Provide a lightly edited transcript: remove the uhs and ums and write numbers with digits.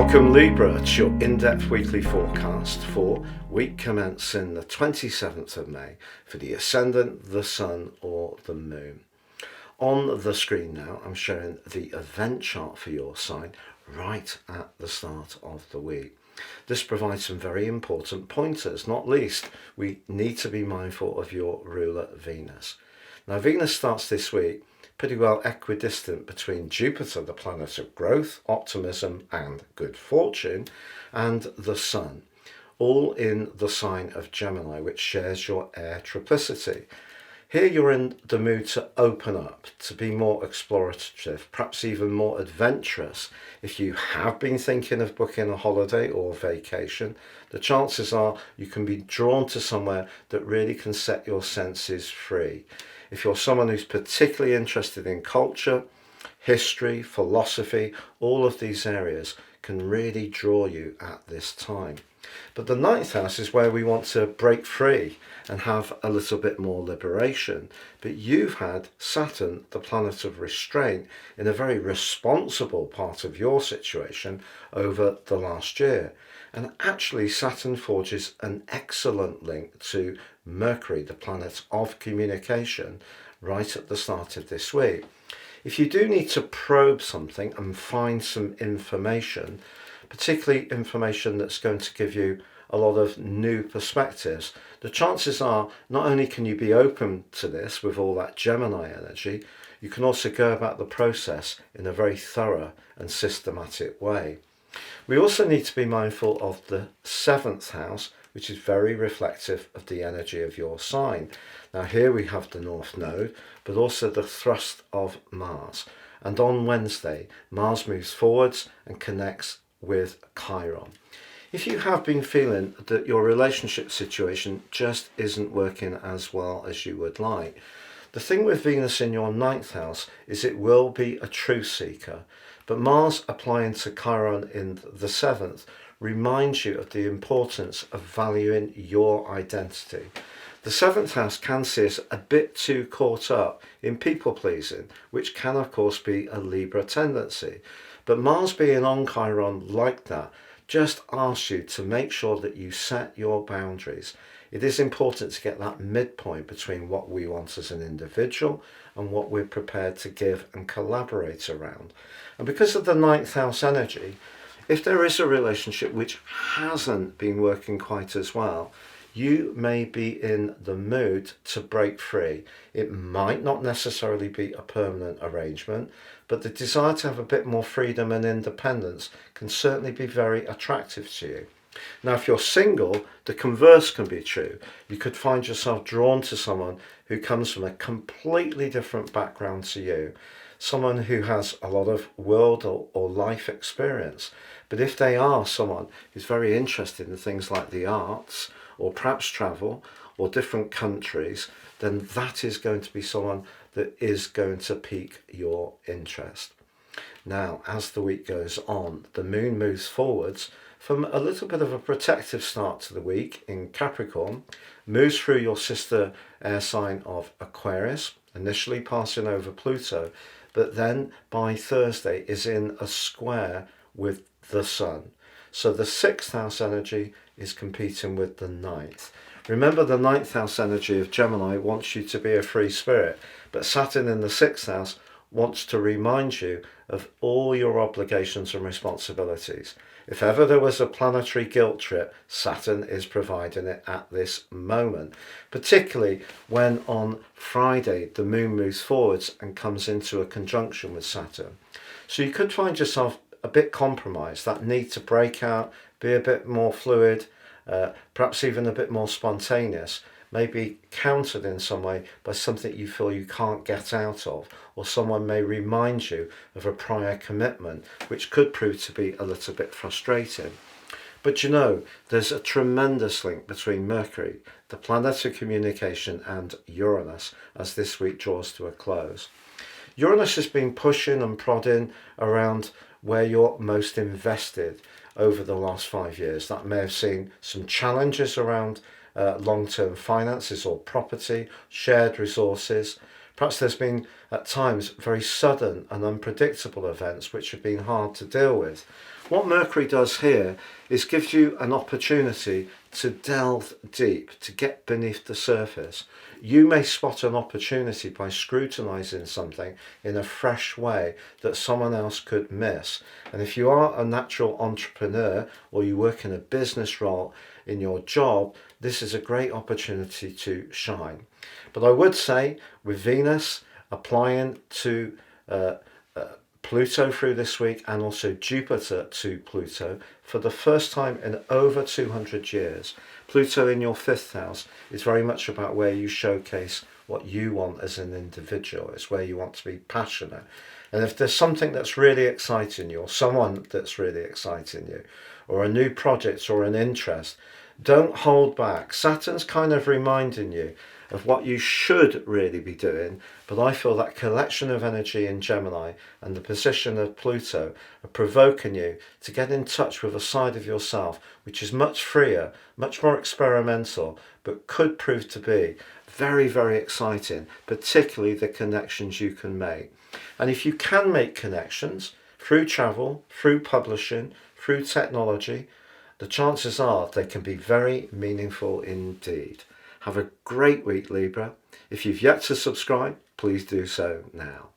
Welcome Libra to your in-depth weekly forecast for week commencing the 27th of May for the Ascendant, the Sun or the Moon. On the screen now I'm showing the event chart for your sign right at the start of the week. This provides some very important pointers, not least we need to be mindful of your ruler Venus. Now Venus starts this week pretty well equidistant between Jupiter, the planet of growth, optimism and good fortune, and the Sun, all in the sign of Gemini, which shares your air triplicity. Here you're in the mood to open up, to be more explorative, perhaps even more adventurous. If you have been thinking of booking a holiday or vacation, the chances are you can be drawn to somewhere that really can set your senses free. If you're someone who's particularly interested in culture, history, philosophy, all of these areas can really draw you at this time. But the ninth house is where we want to break free and have a little bit more liberation. But you've had Saturn, the planet of restraint, in a very responsible part of your situation over the last year. And actually Saturn forges an excellent link to Mercury, the planet of communication, right at the start of this week. If you do need to probe something and find some information, particularly information that's going to give you a lot of new perspectives, the chances are not only can you be open to this with all that Gemini energy, you can also go about the process in a very thorough and systematic way. We also need to be mindful of the 7th house, which is very reflective of the energy of your sign. Now here we have the North Node, but also the thrust of Mars. And on Wednesday, Mars moves forwards and connects with Chiron. If you have been feeling that your relationship situation just isn't working as well as you would like, the thing with Venus in your 9th house is it will be a truth seeker, but Mars applying to Chiron in the 7th reminds you of the importance of valuing your identity. The 7th house can see us a bit too caught up in people pleasing, which can of course be a Libra tendency. But Mars being on Chiron like that just asks you to make sure that you set your boundaries. It is important to get that midpoint between what we want as an individual and what we're prepared to give and collaborate around. And because of the 9th house energy, if there is a relationship which hasn't been working quite as well, you may be in the mood to break free. It might not necessarily be a permanent arrangement, but the desire to have a bit more freedom and independence can certainly be very attractive to you. Now, if you're single, the converse can be true. You could find yourself drawn to someone who comes from a completely different background to you, someone who has a lot of world or life experience. But if they are someone who's very interested in things like the arts, or perhaps travel, or different countries, then that is going to be someone that is going to pique your interest. Now, as the week goes on, the moon moves forwards from a little bit of a protective start to the week in Capricorn, moves through your sister air sign of Aquarius, initially passing over Pluto, but then by Thursday is in a square with the Sun. So the 6th house energy is competing with the 9th. Remember, the 9th house energy of Gemini wants you to be a free spirit, but Saturn in the 6th house wants to remind you of all your obligations and responsibilities. If ever there was a planetary guilt trip, Saturn is providing it at this moment, particularly when on Friday the moon moves forwards and comes into a conjunction with Saturn. So you could find yourself a bit compromised, that need to break out, be a bit more fluid, perhaps even a bit more spontaneous, maybe countered in some way by something you feel you can't get out of, or someone may remind you of a prior commitment, which could prove to be a little bit frustrating. But you know, there's a tremendous link between Mercury, the planet of communication, and Uranus as this week draws to a close. Uranus has been pushing and prodding around where you're most invested over the last 5 years. That may have seen some challenges around long-term finances or property, shared resources. Perhaps there's been at times very sudden and unpredictable events which have been hard to deal with. What Mercury does here is gives you an opportunity to delve deep, to get beneath the surface. You may spot an opportunity by scrutinizing something in a fresh way that someone else could miss. And if you are a natural entrepreneur or you work in a business role in your job, this is a great opportunity to shine. But I would say with Venus applying to Pluto through this week and also Jupiter to Pluto for the first time in over 200 years. Pluto in your fifth house is very much about where you showcase what you want as an individual. It's where you want to be passionate. And if there's something that's really exciting you, or someone that's really exciting you, or a new project or an interest, don't hold back. Saturn's kind of reminding you of what you should really be doing, but I feel that collection of energy in Gemini and the position of Pluto are provoking you to get in touch with a side of yourself which is much freer, much more experimental, but could prove to be very, very exciting, particularly the connections you can make. And if you can make connections through travel, through publishing, through technology, the chances are they can be very meaningful indeed. Have a great week, Libra. If you've yet to subscribe, please do so now.